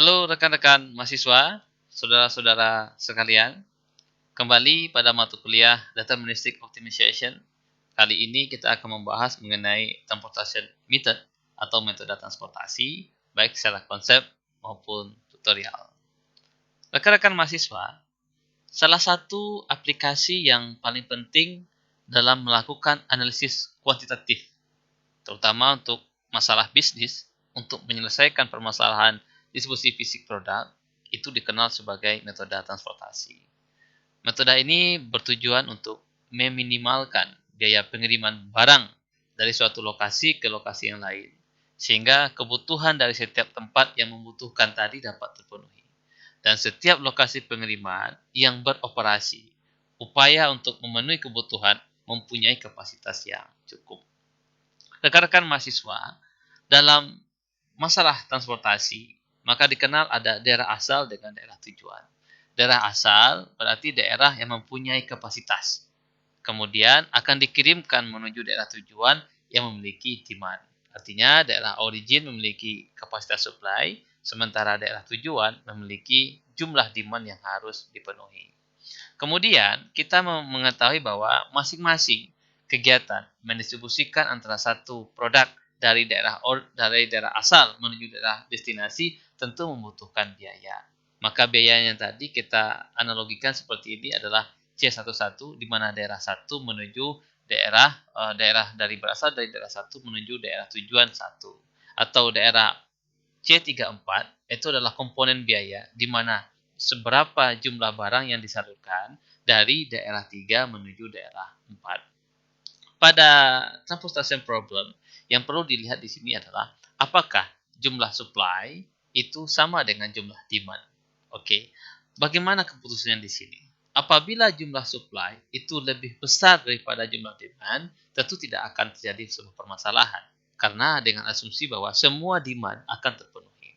Halo rekan-rekan mahasiswa, saudara-saudara sekalian. Kembali pada mata kuliah Deterministic Optimization. Kali ini kita akan membahas mengenai transportation method atau metode transportasi, baik secara konsep maupun tutorial. Rekan-rekan mahasiswa, salah satu aplikasi yang paling penting dalam melakukan analisis kuantitatif, terutama untuk masalah bisnis, untuk menyelesaikan permasalahan distribusi fisik produk, itu dikenal sebagai metode transportasi. Metode ini bertujuan untuk meminimalkan biaya pengiriman barang dari suatu lokasi ke lokasi yang lain, sehingga kebutuhan dari setiap tempat yang membutuhkan tadi dapat terpenuhi. Dan setiap lokasi pengiriman yang beroperasi, upaya untuk memenuhi kebutuhan mempunyai kapasitas yang cukup. Rekan-rekan mahasiswa, dalam masalah transportasi, maka dikenal ada daerah asal dengan daerah tujuan. Daerah asal berarti daerah yang mempunyai kapasitas. Kemudian akan dikirimkan menuju daerah tujuan yang memiliki demand. Artinya daerah origin memiliki kapasitas supply, sementara daerah tujuan memiliki jumlah demand yang harus dipenuhi. Kemudian kita mengetahui bahwa masing-masing kegiatan mendistribusikan antara satu produk dari daerah asal menuju daerah destinasi tentu membutuhkan biaya. Maka biayanya tadi kita analogikan seperti ini adalah C11, di mana daerah 1 menuju daerah berasal dari daerah 1 menuju daerah tujuan 1. Atau daerah C34 itu adalah komponen biaya, di mana seberapa jumlah barang yang disalurkan dari daerah 3 menuju daerah 4. Pada transportation problem, yang perlu dilihat di sini adalah apakah jumlah supply itu sama dengan jumlah demand. Oke, bagaimana keputusannya di sini? Apabila jumlah supply itu lebih besar daripada jumlah demand, tentu tidak akan terjadi sebuah permasalahan. Karena dengan asumsi bahwa semua demand akan terpenuhi.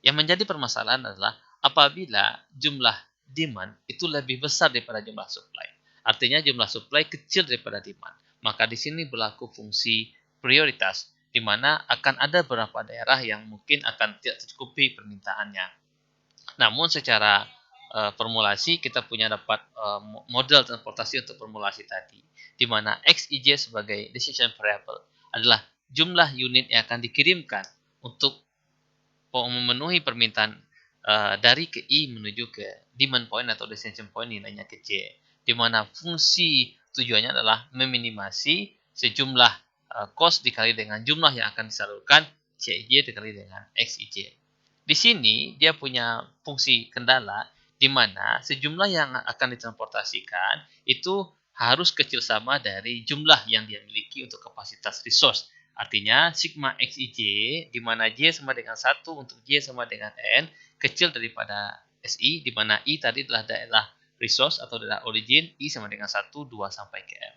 Yang menjadi permasalahan adalah apabila jumlah demand itu lebih besar daripada jumlah supply. Artinya jumlah supply kecil daripada demand. Maka di sini berlaku fungsi prioritas, di mana akan ada beberapa daerah yang mungkin akan tidak tercukupi permintaannya. Namun secara formulasi kita punya dapat model transportasi untuk formulasi tadi, di mana XIJ sebagai decision variable adalah jumlah unit yang akan dikirimkan untuk memenuhi permintaan dari ke I menuju ke demand point atau destination point nilainya ke J, di mana fungsi tujuannya adalah meminimasi sejumlah cost dikali dengan jumlah yang akan disalurkan CIJ dikali dengan XIJ. Di sini dia punya fungsi kendala di mana sejumlah yang akan ditransportasikan itu harus kecil sama dari jumlah yang dia miliki untuk kapasitas resource. Artinya sigma XIJ di mana J sama dengan 1 untuk J sama dengan N kecil daripada SI, di mana I tadi adalah daerah resource atau daerah origin, I sama dengan 1, 2 sampai ke M.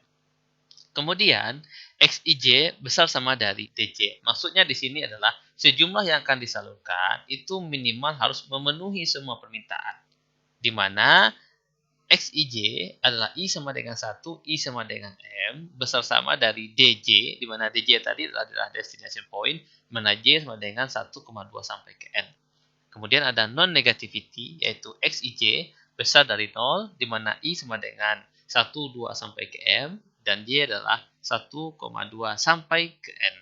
Kemudian XIJ besar sama dari DJ. Maksudnya di sini adalah sejumlah yang akan disalurkan itu minimal harus memenuhi semua permintaan. Di mana XIJ adalah I sama dengan 1, I sama dengan M, besar sama dari DJ, di mana DJ tadi adalah destination point, di mana J sama dengan 1,2 sampai ke N. Kemudian ada non-negativity, yaitu XIJ besar dari 0, di mana I sama dengan 1, 2 sampai ke M, dan J adalah 1,2 sampai ke N.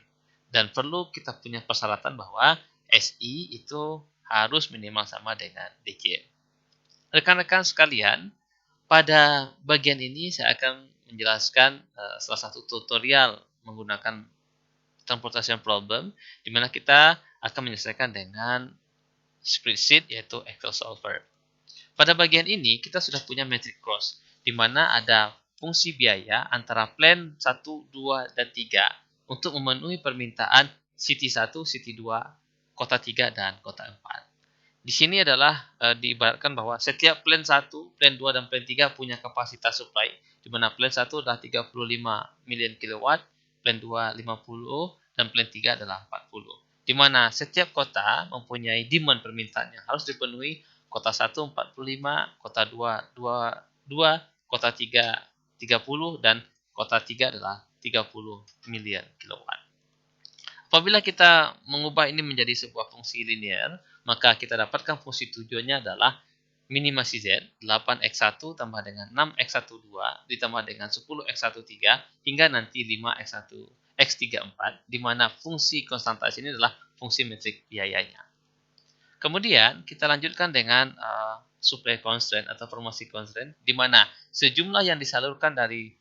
Dan perlu kita punya persyaratan bahwa SI itu harus minimal sama dengan DJ. Rekan-rekan sekalian, pada bagian ini saya akan menjelaskan salah satu tutorial menggunakan transportation problem, di mana kita akan menyelesaikan dengan spreadsheet yaitu Excel solver. Pada bagian ini kita sudah punya metric cross, di mana ada fungsi biaya antara plan 1, 2, dan 3 untuk memenuhi permintaan city 1, city 2, kota 3, dan kota 4. Di sini adalah diibaratkan bahwa setiap plan 1, plan 2, dan plan 3 punya kapasitas supply, di mana plan 1 adalah 35 million kilowatt, plan 2 50, dan plan 3 adalah 40. Di mana setiap kota mempunyai demand permintaan yang harus dipenuhi, kota 1 45, kota 2 22, kota 3 30, dan kota 3 adalah 30 million kilowatt. Apabila kita mengubah ini menjadi sebuah fungsi linear, maka kita dapatkan fungsi tujuannya adalah minimasi Z, 8x1 tambah dengan 6x12 ditambah dengan 10x13 hingga nanti 5x1 x34, di mana fungsi konstanta ini adalah fungsi metrik biayanya. Kemudian kita lanjutkan dengan supply constraint atau formasi constraint, di mana sejumlah yang disalurkan dari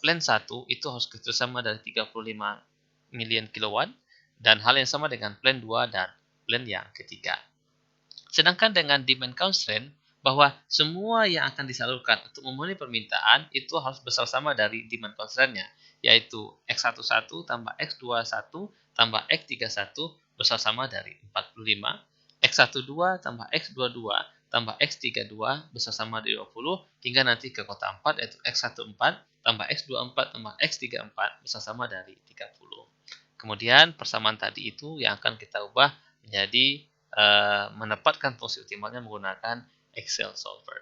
plan 1 itu harus kerjasama dari 35 million kilowatt, dan hal yang sama dengan plan 2 dan plan yang ketiga. Sedangkan dengan demand constraint, bahwa semua yang akan disalurkan untuk memenuhi permintaan itu harus bersama dari demand constraint-nya, yaitu X11 tambah X21 tambah X31 bersama dari 45, X12 tambah X22 tambah X32 bersama dari 20, hingga nanti ke kota 4 yaitu X14 tambah X24 tambah X34 bersama dari 30. Kemudian persamaan tadi itu yang akan kita ubah menjadi menempatkan fungsi optimalnya menggunakan Excel solver.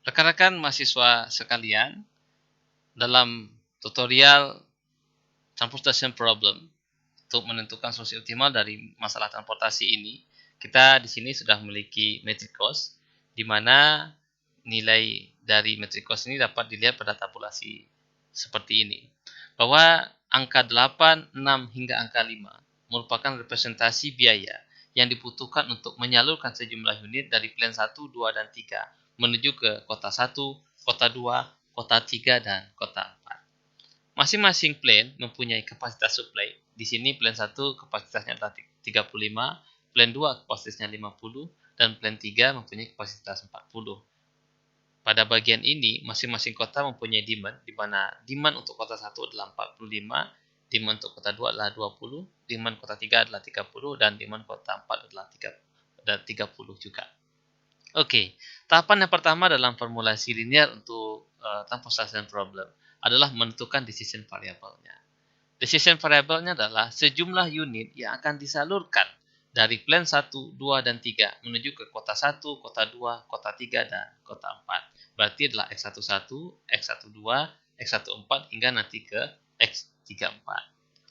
Rekan-rekan mahasiswa sekalian, dalam tutorial transportation problem untuk menentukan solusi optimal dari masalah transportasi ini, kita di sini sudah memiliki metric cost, di mana nilai dari metric cost ini dapat dilihat pada tabulasi seperti ini, bahwa angka 8, 6 hingga angka 5 merupakan representasi biaya yang dibutuhkan untuk menyalurkan sejumlah unit dari plan 1, 2, dan 3 menuju ke kota 1, kota 2, kota 3, dan kota 4. Masing-masing plan mempunyai kapasitas supply. Di sini plan 1 kapasitasnya adalah 35, plan 2 kapasitasnya 50, dan plan 3 mempunyai kapasitas 40. Pada bagian ini, masing-masing kota mempunyai demand, di mana demand untuk kota 1 adalah 45, demand untuk kota 2 adalah 20, demand kota 3 adalah 30, dan demand kota 4 adalah 30 juga. Oke, tahapan yang pertama dalam formulasi linear untuk transportation problem adalah menentukan decision variable-nya. Decision variable-nya adalah sejumlah unit yang akan disalurkan dari plan 1, 2, dan 3 menuju ke kota 1, kota 2, kota 3, dan kota 4. Berarti adalah X11, X12, X14 hingga nanti ke X34.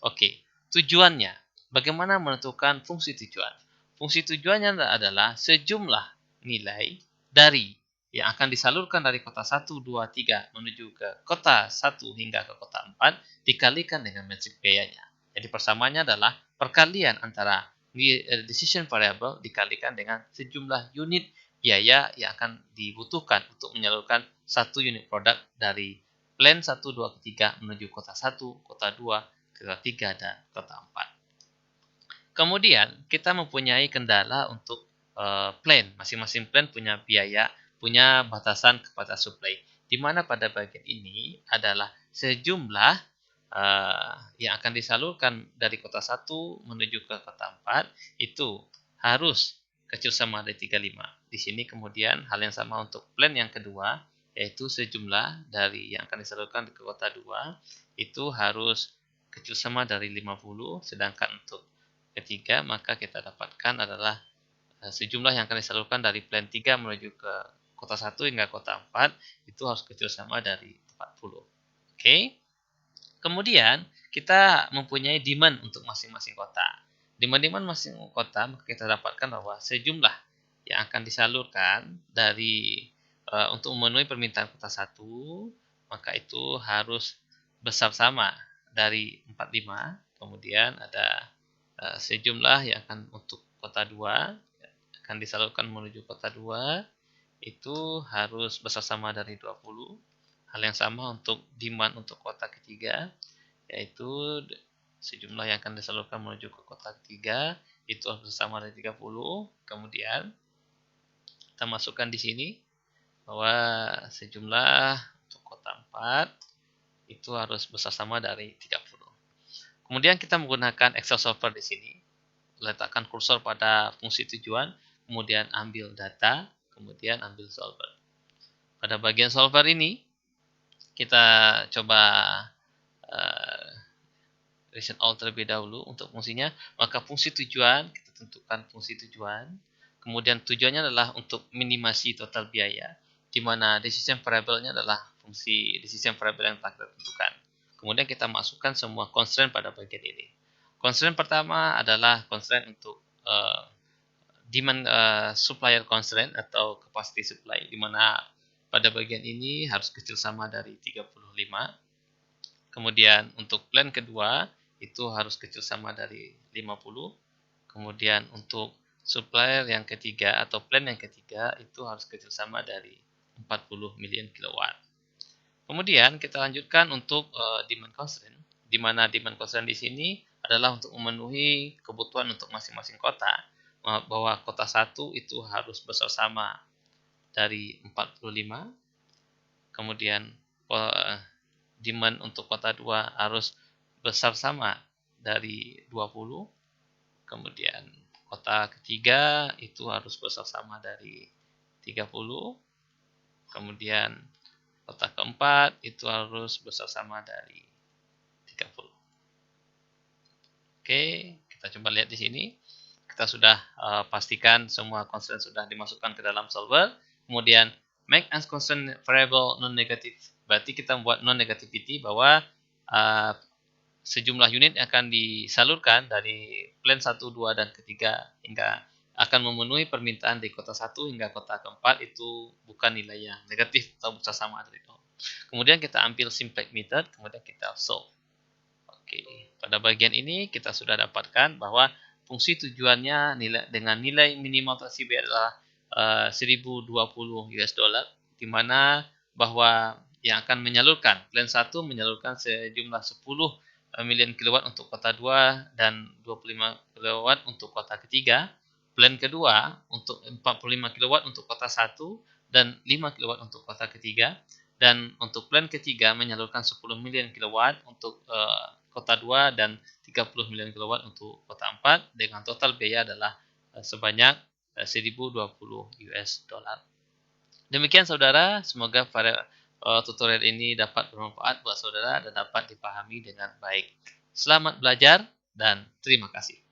Oke, tujuannya. Bagaimana menentukan fungsi tujuan? Fungsi tujuannya adalah sejumlah nilai dari yang akan disalurkan dari kota 1, 2, 3 menuju ke kota 1 hingga ke kota 4 dikalikan dengan metrik biayanya. Jadi persamaannya adalah perkalian antara decision variable dikalikan dengan sejumlah unit biaya yang akan dibutuhkan untuk menyalurkan satu unit produk dari plan 1, 2, 3 menuju kota 1, kota 2, kota 3, dan kota 4. Kemudian kita mempunyai kendala untuk plan. Masing-masing plan punya biaya, punya batasan kapasitas supply. Di mana pada bagian ini adalah sejumlah yang akan disalurkan dari kota 1 menuju ke kota 4 itu harus kecil sama dari 35. Di sini kemudian hal yang sama untuk plan yang kedua, yaitu sejumlah dari yang akan disalurkan ke kota 2 itu harus kecil sama dari 50, sedangkan untuk ketiga maka kita dapatkan adalah sejumlah yang akan disalurkan dari plan 3 menuju ke kota 1 hingga kota 4 itu harus kecil sama dari 40. Oke. Kemudian kita mempunyai demand untuk masing-masing kota. Demand masing kota maka kita dapatkan bahwa sejumlah yang akan disalurkan dari untuk memenuhi permintaan kota 1 maka itu harus besar sama dari 45. Kemudian ada sejumlah yang akan untuk kota 2 akan disalurkan menuju kota 2 itu harus besar sama dari 20. Hal yang sama untuk demand untuk kota ketiga, yaitu sejumlah yang akan disalurkan menuju ke kota ketiga itu harus sama dari 30. Kemudian kita masukkan di sini bahwa sejumlah untuk kota 4 itu harus besar sama dari 30. Kemudian kita menggunakan Excel solver di sini. Letakkan kursor pada fungsi tujuan, kemudian ambil data, kemudian ambil solver. Pada bagian solver ini kita coba reset all terlebih dahulu untuk fungsinya. Maka fungsi tujuan kita tentukan fungsi tujuan. Kemudian tujuannya adalah untuk minimasi total biaya, di mana decision variable-nya adalah fungsi decision variable yang telah kita tentukan. Kemudian kita masukkan semua constraint pada bagian ini. Constraint pertama adalah constraint untuk demand supplier constraint atau capacity supply, di mana pada bagian ini harus kecil sama dari 35. Kemudian untuk plan kedua itu harus kecil sama dari 50. Kemudian untuk supplier yang ketiga atau plan yang ketiga itu harus kecil sama dari 40 million kilowatt. Kemudian kita lanjutkan untuk demand constraint, di mana demand constraint di sini adalah untuk memenuhi kebutuhan untuk masing-masing kota, bahwa kota 1 itu harus besar sama dari 45, kemudian demand untuk kota 2 harus besar sama dari 20, kemudian kota ketiga itu harus besar sama dari 30, kemudian kota keempat itu harus besar sama dari 30. Oke, kita coba lihat di sini. Kita sudah pastikan semua constraint sudah dimasukkan ke dalam solver. Kemudian make as constraint variable non-negative. Berarti kita membuat non-negativity bahwa sejumlah unit yang akan disalurkan dari plan 1, 2, dan ketiga hingga akan memenuhi permintaan di kota 1 hingga kota keempat itu bukan nilai yang negatif atau besar sama dari 0. Kemudian kita ambil simplex method, kemudian kita solve. Oke, pada bagian ini kita sudah dapatkan bahwa fungsi tujuannya dengan nilai minimal TCB adalah 1020 US dollar, di mana bahwa yang akan menyalurkan plan 1 menyalurkan sejumlah 10 million kilowatt untuk kota 2 dan 25 kilowatt untuk kota ketiga. Plan kedua untuk 45 kilowatt untuk kota 1 dan 5 kilowatt untuk kota ketiga. Dan untuk plan ketiga menyalurkan 10 million kilowatt untuk kota 2 dan 30 million kilowatt untuk kota 4 dengan total biaya adalah sebanyak 1020 US dollar. Demikian saudara, semoga tutorial ini dapat bermanfaat buat saudara dan dapat dipahami dengan baik. Selamat belajar dan terima kasih.